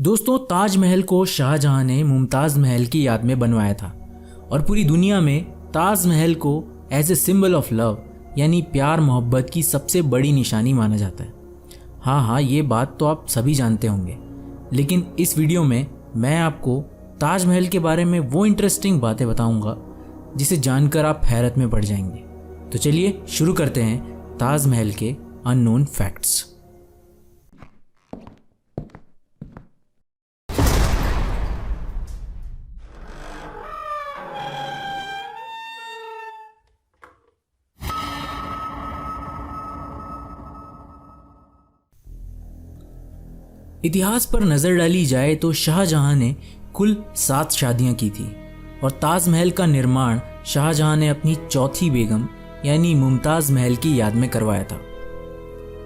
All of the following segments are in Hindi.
दोस्तों, ताजमहल को शाहजहां ने मुमताज़ महल की याद में बनवाया था और पूरी दुनिया में ताजमहल को as a symbol of love यानी प्यार मोहब्बत की सबसे बड़ी निशानी माना जाता है। हाँ, ये बात तो आप सभी जानते होंगे, लेकिन इस वीडियो में मैं आपको ताजमहल के बारे में वो इंटरेस्टिंग बातें बताऊंगा जिसे जानकर आप हैरत में पड़ जाएंगे। तो चलिए शुरू करते हैं ताजमहल के अननोन फैक्ट्स। इतिहास पर नज़र डाली जाए तो शाहजहां ने कुल 7 शादियां की थी और ताजमहल का निर्माण शाहजहां ने अपनी चौथी बेगम यानी मुमताज़ महल की याद में करवाया था।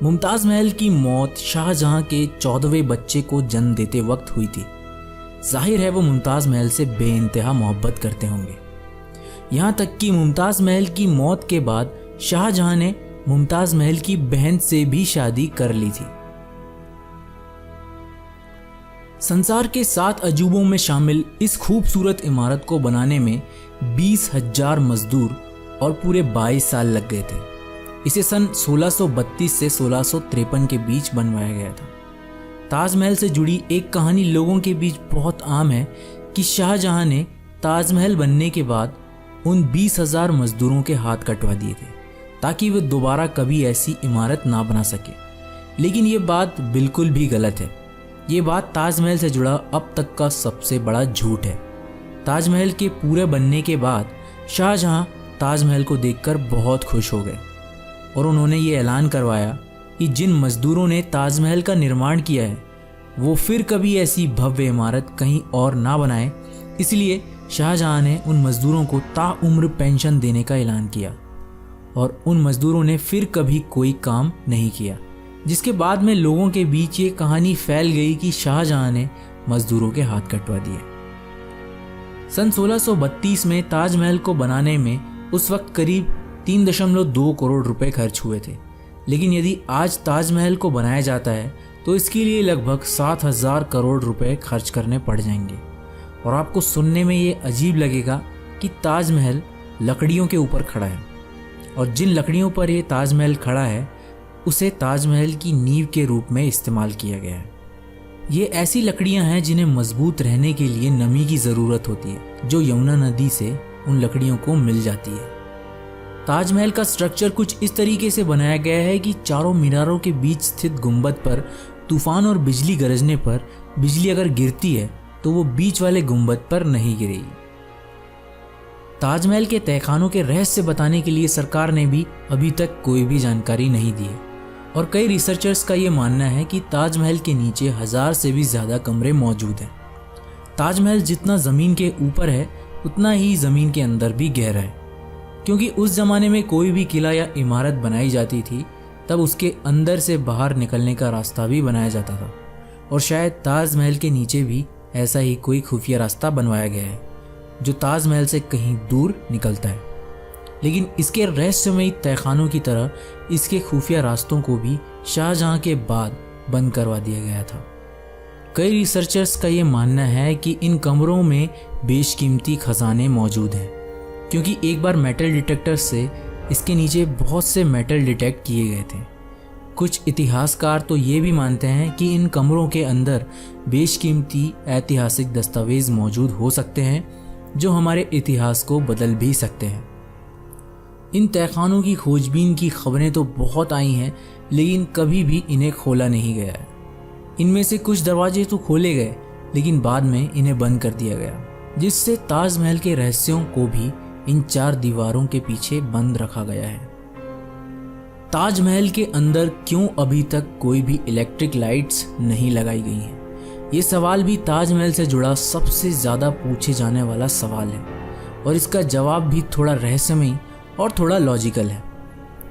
मुमताज़ महल की मौत शाहजहां के 14वें बच्चे को जन्म देते वक्त हुई थी। जाहिर है वो मुमताज़ महल से बेइंतहा मोहब्बत करते होंगे। यहाँ तक कि मुमताज़ महल की मौत के बाद शाहजहां ने मुमताज़ महल की बहन से भी शादी कर ली थी। संसार के 7 अजूबों में शामिल इस खूबसूरत इमारत को बनाने में 20,000 मजदूर और पूरे 22 साल लग गए थे। इसे सन 1632 से 1653 के बीच बनवाया गया था। ताजमहल से जुड़ी एक कहानी लोगों के बीच बहुत आम है कि शाहजहां ने ताजमहल बनने के बाद उन 20,000 मजदूरों के हाथ कटवा दिए थे ताकि वे दोबारा कभी ऐसी इमारत ना बना सके। लेकिन ये बात बिल्कुल भी गलत है। ये बात ताजमहल से जुड़ा अब तक का सबसे बड़ा झूठ है। ताजमहल के पूरे बनने के बाद शाहजहां ताजमहल को देखकर बहुत खुश हो गए और उन्होंने ये ऐलान करवाया कि जिन मजदूरों ने ताजमहल का निर्माण किया है वो फिर कभी ऐसी भव्य इमारत कहीं और ना बनाए। इसलिए शाहजहां ने उन मजदूरों को ताउम्र पेंशन देने का ऐलान किया और उन मजदूरों ने फिर कभी कोई काम नहीं किया, जिसके बाद में लोगों के बीच ये कहानी फैल गई कि शाहजहां ने मजदूरों के हाथ कटवा दिए। सन 1632 में ताजमहल को बनाने में उस वक्त करीब 3.2 करोड़ रुपए खर्च हुए थे। लेकिन यदि आज ताजमहल को बनाया जाता है तो इसके लिए लगभग 7,000 करोड़ रुपए खर्च करने पड़ जाएंगे। और आपको सुनने में ये अजीब लगेगा कि ताजमहल लकड़ियों के ऊपर खड़ा है और जिन लकड़ियों पर ये ताजमहल खड़ा है उसे ताजमहल की नींव के रूप में इस्तेमाल किया गया है। ये ऐसी लकड़ियां हैं जिन्हें मजबूत रहने के लिए नमी की ज़रूरत होती है, जो यमुना नदी से उन लकड़ियों को मिल जाती है। ताजमहल का स्ट्रक्चर कुछ इस तरीके से बनाया गया है कि चारों मीनारों के बीच स्थित गुंबद पर तूफान और बिजली गरजने पर बिजली अगर गिरती है तो वो बीच वाले गुंबद पर नहीं गिरेगी। ताजमहल के तहखानों के रहस्य बताने के लिए सरकार ने भी अभी तक कोई भी जानकारी नहीं दी है और कई रिसर्चर्स का ये मानना है कि ताजमहल के नीचे 1000 से भी ज़्यादा कमरे मौजूद हैं। ताजमहल जितना ज़मीन के ऊपर है उतना ही ज़मीन के अंदर भी गहरा है, क्योंकि उस ज़माने में कोई भी किला या इमारत बनाई जाती थी तब उसके अंदर से बाहर निकलने का रास्ता भी बनाया जाता था और शायद ताजमहल के नीचे भी ऐसा ही कोई खुफिया रास्ता बनवाया गया है जो ताजमहल से कहीं दूर निकलता है। लेकिन इसके रहस्यमयी तहखानों की तरह इसके खुफिया रास्तों को भी शाहजहां के बाद बंद करवा दिया गया था। कई रिसर्चर्स का ये मानना है कि इन कमरों में बेशकीमती खजाने मौजूद हैं, क्योंकि एक बार मेटल डिटेक्टर से इसके नीचे बहुत से मेटल डिटेक्ट किए गए थे। कुछ इतिहासकार तो ये भी मानते हैं कि इन कमरों के अंदर बेशकीमती ऐतिहासिक दस्तावेज मौजूद हो सकते हैं जो हमारे इतिहास को बदल भी सकते हैं। इन तहखानों की खोजबीन की खबरें तो बहुत आई हैं, लेकिन कभी भी इन्हें खोला नहीं गया है। इनमें से कुछ दरवाजे तो खोले गए लेकिन बाद में इन्हें बंद कर दिया गया, जिससे ताजमहल के रहस्यों को भी इन 4 दीवारों के पीछे बंद रखा गया है। ताजमहल के अंदर क्यों अभी तक कोई भी इलेक्ट्रिक लाइट्स नहीं लगाई गई हैं? ये सवाल भी ताजमहल से जुड़ा सबसे ज़्यादा पूछे जाने वाला सवाल है और इसका जवाब भी थोड़ा रहस्यमयी और थोड़ा लॉजिकल है,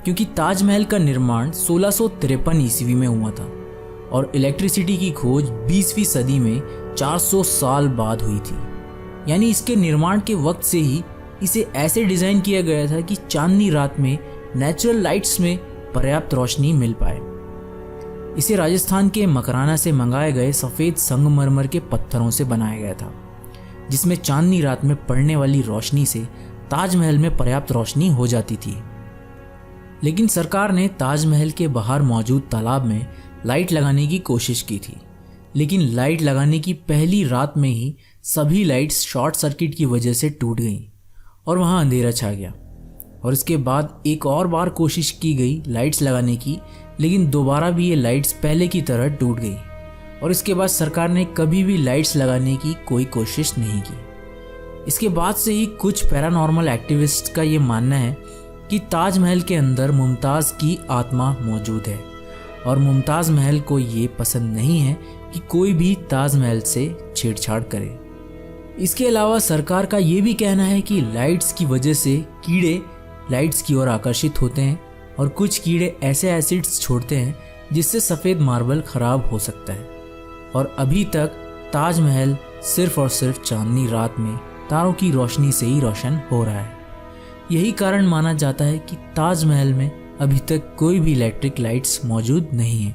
क्योंकि ताजमहल का निर्माण 1653 ईस्वी में हुआ था और इलेक्ट्रिसिटी की खोज 20वीं सदी में 400 साल बाद हुई थी। यानी इसके निर्माण के वक्त से ही इसे ऐसे डिज़ाइन किया गया था कि चांदनी रात में नेचुरल लाइट्स में पर्याप्त रोशनी मिल पाए। इसे राजस्थान के मकराना से मंगाए गए सफ़ेद संगमरमर के पत्थरों से बनाया गया था, जिसमें चांदनी रात में पड़ने वाली रोशनी से ताजमहल में पर्याप्त रोशनी हो जाती थी। लेकिन सरकार ने ताजमहल के बाहर मौजूद तालाब में लाइट लगाने की कोशिश की थी, लेकिन लाइट लगाने की पहली रात में ही सभी लाइट्स शॉर्ट सर्किट की वजह से टूट गईं और वहाँ अंधेरा छा गया। और इसके बाद एक और बार कोशिश की गई लाइट्स लगाने की, लेकिन दोबारा भी ये लाइट्स पहले की तरह टूट गई और इसके बाद सरकार ने कभी भी लाइट्स लगाने की कोई कोशिश नहीं की। इसके बाद से ही कुछ पैरानॉर्मल एक्टिविस्ट का ये मानना है कि ताजमहल के अंदर मुमताज़ की आत्मा मौजूद है और मुमताज़ महल को ये पसंद नहीं है कि कोई भी ताजमहल से छेड़छाड़ करे। इसके अलावा सरकार का ये भी कहना है कि लाइट्स की वजह से कीड़े लाइट्स की ओर आकर्षित होते हैं और कुछ कीड़े ऐसे एसिड्स छोड़ते हैं जिससे सफ़ेद मार्बल ख़राब हो सकता है। और अभी तक ताजमहल सिर्फ और सिर्फ चांदनी रात में तारों की रोशनी से ही रोशन हो रहा है। यही कारण माना जाता है कि ताजमहल में अभी तक कोई भी इलेक्ट्रिक लाइट्स मौजूद नहीं है।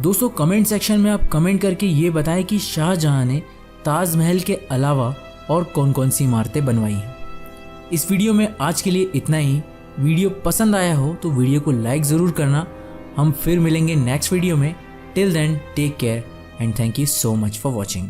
दोस्तों, कमेंट सेक्शन में आप कमेंट करके ये बताएं कि शाहजहां ने ताजमहल के अलावा और कौन कौन सी इमारतें बनवाई हैं। इस वीडियो में आज के लिए इतना ही। वीडियो पसंद आया हो तो वीडियो को लाइक ज़रूर करना। हम फिर मिलेंगे नेक्स्ट वीडियो में। Till then take care and thank you so much for watching.